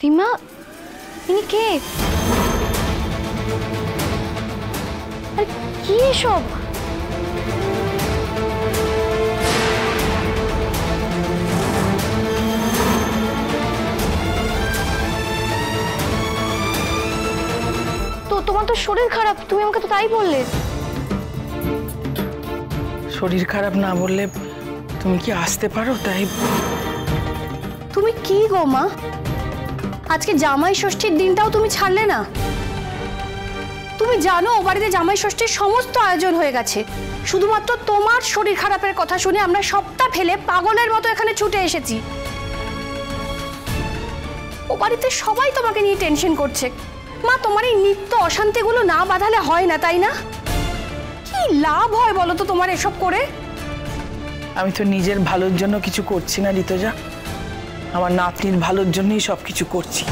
রিমা, ইনি কে? আর কি এসব? তোমার তো শরীর খারাপ, তুমি আমাকে তো তাই বললে। শরীর খারাপ না বললে তুমি কি আসতে পারো? তাই তুমি কি গো মা, আজকে জামাই ষষ্ঠীর দিনটাও তুমি ছাড়লে না। তুমি জানো ও বাড়িতে জামাই ষষ্ঠীর সমস্ত আয়োজন হয়ে গেছে, শুধুমাত্র তোমার শরীর খারাপের কথা শুনে আমরা সবটা ফেলে পাগলের মতো এখানে ছুটে এসেছি। ও বাড়িতে সবাই তোমাকে নিয়ে টেনশন করছে। মা, তোমার এই নিত্য অশান্তিগুলো না বাঁধালে হয় না, তাই না? কি লাভ হয় বলো তো তোমার এসব করে? আমি তো নিজের ভালোর জন্য কিছু করছি না ঋতুজা, আমার নাতনির ভালোর জন্যই সবকিছু করছি,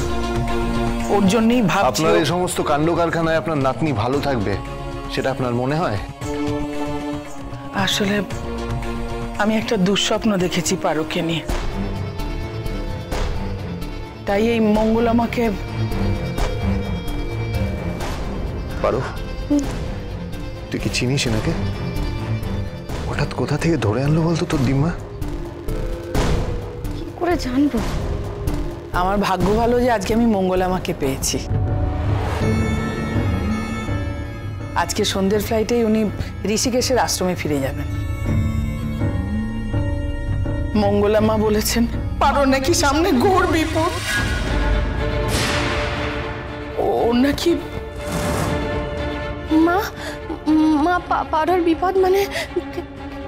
ওর জন্যই ভাবছি। আপনার এই সমস্ত কাণ্ড কারখানায় আপনার নাতনি ভালো থাকবে সেটা আপনার মনে হয়? আসলে আমি একটা দুঃস্বপ্ন দেখেছি পারোকে নিয়ে, তাই এই মঙ্গল আমাকে। পারো, তুই কি চিনিস এনাকে? হঠাৎ কোথা থেকে ধরে আনলো বলতো তোর দিম্মা? কি করে জানবো? আমার ভাগ্য ভালো যে আজকে আমি মঙ্গল আমাকে পেয়েছি। আজকে সন্ধ্যের ফ্লাইটেই উনি ঋষিকেশের আশ্রমে ফিরে যাবেন। মঙ্গলামা বলেছেন পারো নাকি সামনে ঘোর বিপদ, ওর নাকি। মা, মা পারোর বিপদ মানে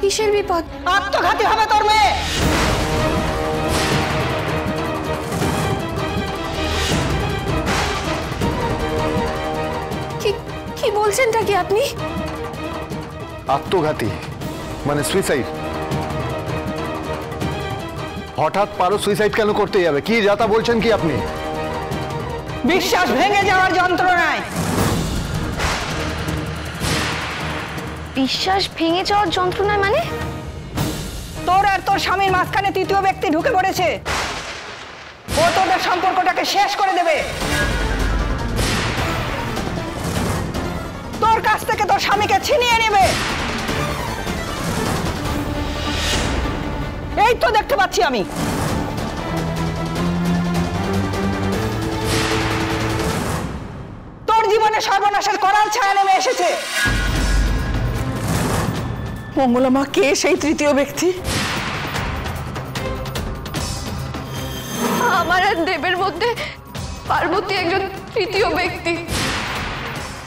কিসের বিপদ? আত্মঘাতী হবে তোর মেয়ে। কি বলছেনটা কি আপনি? আত্মঘাতী মানে সুইসাইড? হঠাৎ পারো সুইসাইড কেন করতে যাবে? কি যাতা বলছেন কি আপনি? বিশ্বাস ভেঙে যাওয়ার যন্ত্রণায়। বিশ্বাস ভেঙে যাওয়ার যন্ত্রণায় মানে? তোর আর তোর স্বামীর মাঝখানে তৃতীয় ব্যক্তি ঢুকে পড়েছে, ও তোদের সম্পর্কটাকে শেষ করে দেবে। তোর কাছ থেকে তোর স্বামীকে ছিনিয়ে নেবে। এই তো দেখতে পাচ্ছি আমি। তোর জীবনে সর্বনাশের করাল ছায়া নেমে এসেছে। মঙ্গলামা কে সেই তৃতীয় ব্যক্তি? আমার আর দেবের মধ্যে পার্বতী একজন তৃতীয় ব্যক্তি।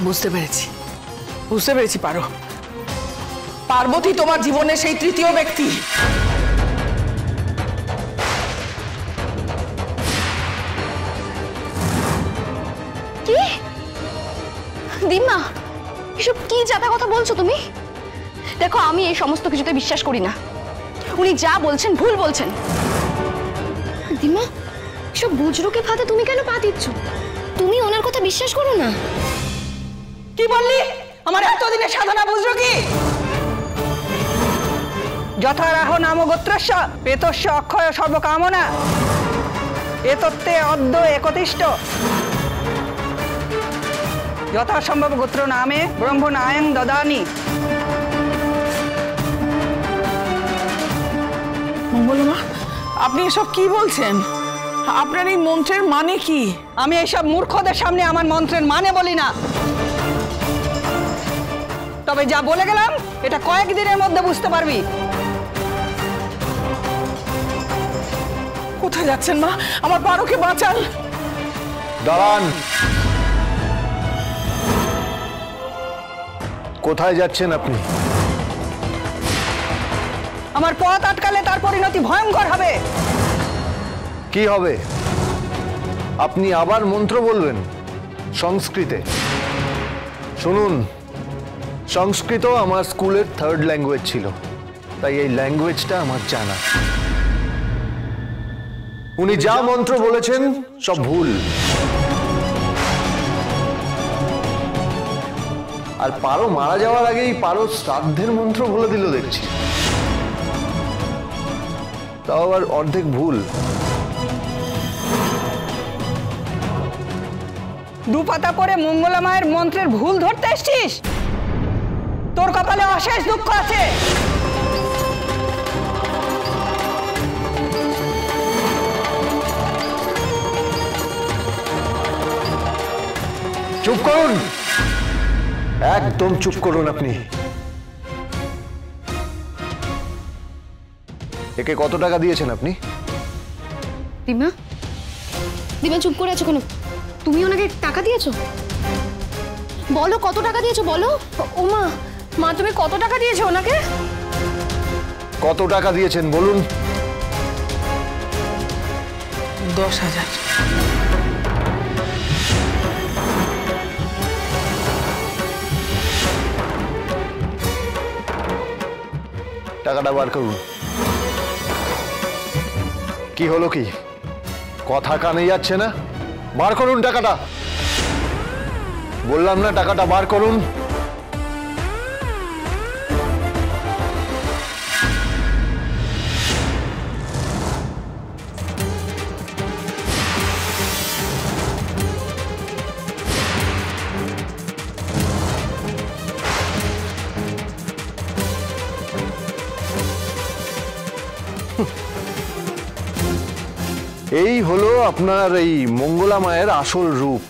বুঝতে পেরেছি পারো, পার্বতী তোমার জীবনে সেই তৃতীয় ব্যক্তি। কি দিম্মা, এসব কি যাতা কথা বলছো তুমি? দেখো, আমি এই সমস্ত কিছুতে বিশ্বাস করি না। উনি যা বলছেন ভুল বলছেন। দিম্মা, এসব বুজরুকে ফাঁদে তুমি কেন পা দিচ্ছ? তুমি ওনার কথা বিশ্বাস করো না। কি বললি? আমার এতদিনের সাধনা বুঝলো কি? যথারাহ নাম গোত্রস্য পেতস্য অক্ষয় সর্বকামনা এতত্তে অদ্য একতিষ্ঠ যথাসম্ভব গোত্র নামে ব্রহ্ম নায়ং দদানি। মঙ্গলমা, আপনি এসব কি বলছেন? আপনার এই মন্ত্রের মানে কি? আমি এইসব মূর্খদের সামনে আমার মন্ত্রের মানে বলি না, তবে যা বলে গেলাম এটা কয়েকদিনের মধ্যে বুঝতে পারবি। কোথায় যাচ্ছেন মা? আমার পারোকে বাঁচান। দাঁড়ান। কোথায় যাচ্ছেন আপনি? আমার পথ আটকালে তার পরিণতি ভয়ঙ্কর হবে। কি হবে? আপনি আবার মন্ত্র বলবেন সংস্কৃতে? শুনুন, সংস্কৃত আমার স্কুলের 3rd ল্যাঙ্গুয়েজ ছিল, তাই এই ল্যাঙ্গুয়েজটা আমার জানা। উনি যা মন্ত্র বলেছেন সব ভুল। আর পারো মারা যাওয়ার আগেই পারো শ্রাদ্ধের মন্ত্র বলে দিল দেখছি, তাও আবার অর্ধেক ভুল। দুপাতা পরে মঙ্গলা মায়ের মন্ত্রের ভুল ধরতে এসছিস? তোর কপালে অশেষ দুঃখ আছে। চুপ করুন, একদম চুপ করুন আপনি। একে কত টাকা দিয়েছেন আপনি? দিমা, দিমা চুপ করে আছো কেন? তুমি ওনাকে টাকা দিয়েছো? বলো কত টাকা দিয়েছো বলো। ও মা, মা তুমি কত টাকা দিয়েছো ওনাকে? কত টাকা দিয়েছেন বলুন। 10,000। টাকাটা বার করুন। কি হলো কি, কথা কানে যাচ্ছে না? বার করুন টাকাটা, বললাম না টাকাটা বার করুন। এই হলো আপনার এই মঙ্গলা মায়ের আসল রূপ।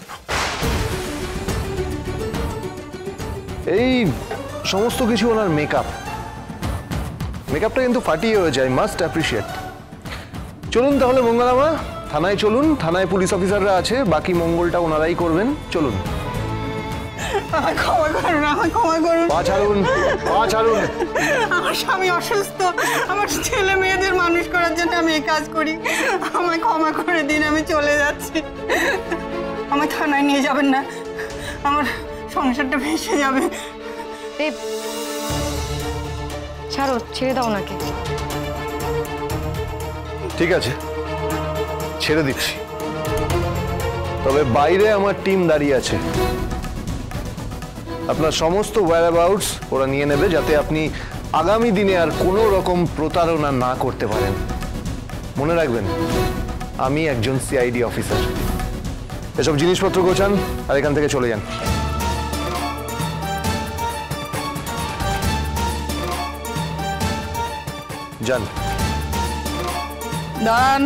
এই সমস্ত কিছু ওনার মেকআপটা কিন্তু ফাটিয়ে হয়ে যায়, মাস্ট অ্যাপ্রিশিয়েট। চলুন তাহলে মঙ্গলা মা, থানায় চলুন, থানায় পুলিশ অফিসাররা আছে, বাকি মঙ্গলটা ওনারাই করবেন। চলুন। আমায় ক্ষমা করুন, আমায় ক্ষমা করুন। পা ছাড়ুন, পা ছাড়ুন। আমার স্বামী অসুস্থ, আমার ছেলে মেয়েদের মানুষ করার জন্য আমি এই কাজ করি। আমায় ক্ষমা করে দিন, আমি চলে যাচ্ছি। আমায় থানায় নিয়ে যাবেন না, আমার সংসারটা ভেসে যাবে। দেব, ছাড়ো, ছেড়ে দাও ওনাকে। ঠিক আছে, ছেড়ে দিচ্ছি, তবে বাইরে আমার টিম দাঁড়িয়ে আছে। আপনার সমস্ত ওয়্যারঅ্যাবাউটস ওরা নিয়ে নেবে, যাতে আপনি আগামী দিনে আর কোনো রকম প্রতারণা না করতে পারেন। মনে রাখবেন, আমি একজন সিআইডি অফিসার। এসব জিনিসপত্র গোছান আর এখান থেকে চলে যান। যান। দাঁড়ান,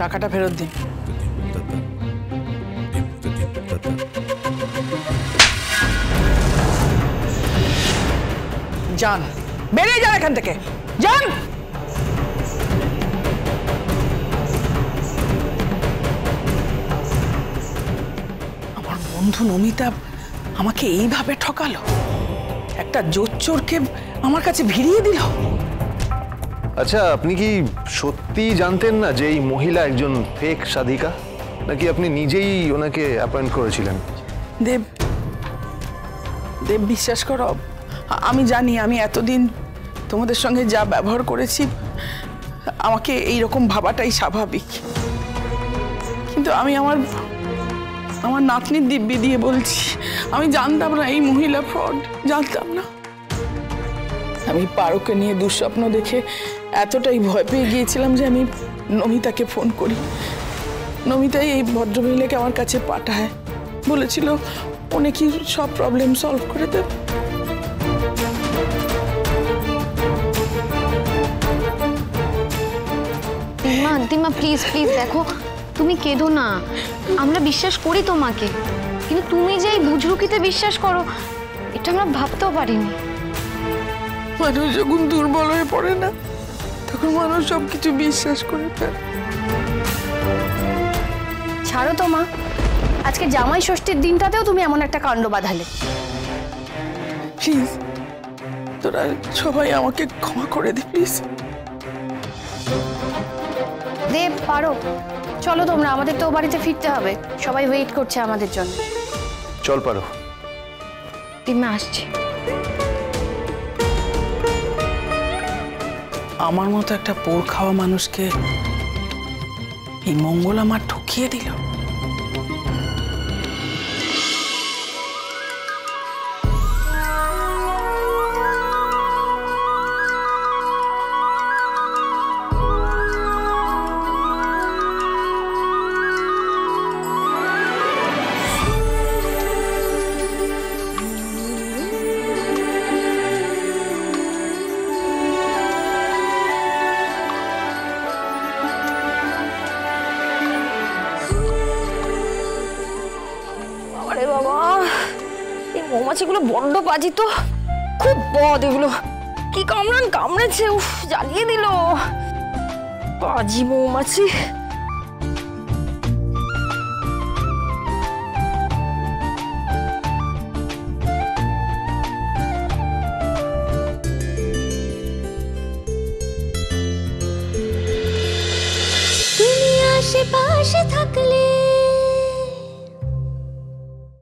টাকাটা ফেরত দিন। যান, বেরিয়ে যান এখান থেকে, যান। আমার বন্ধু নমিতা আমাকে এইভাবে ঠকালো, একটা জোচ্চোরকে আমার কাছে ভিড়িয়ে দিল। আচ্ছা, আপনি কি সত্যি জানতেন না যে এই মহিলা একজন ফেক সাধিকা, নাকি আপনি নিজেই ওনাকে অ্যাপয়েন্ট করেছিলেন? দেব, দেব বিশ্বাস করো, আমি জানি আমি এতদিন তোমাদের সঙ্গে যা ব্যবহার করেছি, আমাকে এইরকম ভাবাটাই স্বাভাবিক। কিন্তু আমি আমার নাতনির দিব্যি দিয়ে বলছি, আমি জানতাম না এই মহিলা ফ্রড, জানতাম না। আমি পারোকে নিয়ে দুঃস্বপ্ন দেখে এতটাই ভয় পেয়ে গিয়েছিলাম যে আমি নমিতাকে ফোন করি। নমিতাই এই ভদ্রমহিলাকে আমার কাছে পাঠায়, বলেছিল উনি কি সব প্রবলেম সলভ করে দেবে। দিমা প্লিজ প্লিজ দেখো, তুমি কেঁদো না, আমরা বিশ্বাস করি তোমাকে, কিন্তু তুমি যে এই বুঝরুকিতে বিশ্বাস করো এটা আমরা ভাবতেও পারিনি। মানুষ যখন দুর্বল হয়ে পড়ে না, তখন মানুষ সবকিছু বিশ্বাস করে ফেলে। ছাড়ো তো মা, আজকে জামাই ষষ্ঠীর দিনটাতেও তুমি এমন একটা কাণ্ড বাঁধালে। প্লিজ তোরা সবাই আমাকে ক্ষমা করে দে প্লিজ। দেব, পারো, চলো তোমরা, আমাদের তো বাড়িতে ফিরতে হবে, সবাই ওয়েট করছে আমাদের জন্য। চল পারো। দিমা আসছে। আমার মতো একটা পোড় খাওয়া মানুষকে এই মঙ্গলা মা ঠকিয়ে দিল। মৌমাছিগুলো বড্ড বাজি তো, খুব বদ এগুলো। কি কামড়েছে, উফ জ্বালিয়ে দিল বাজি মৌমাছি। তুমি আশেপাশে থাকলে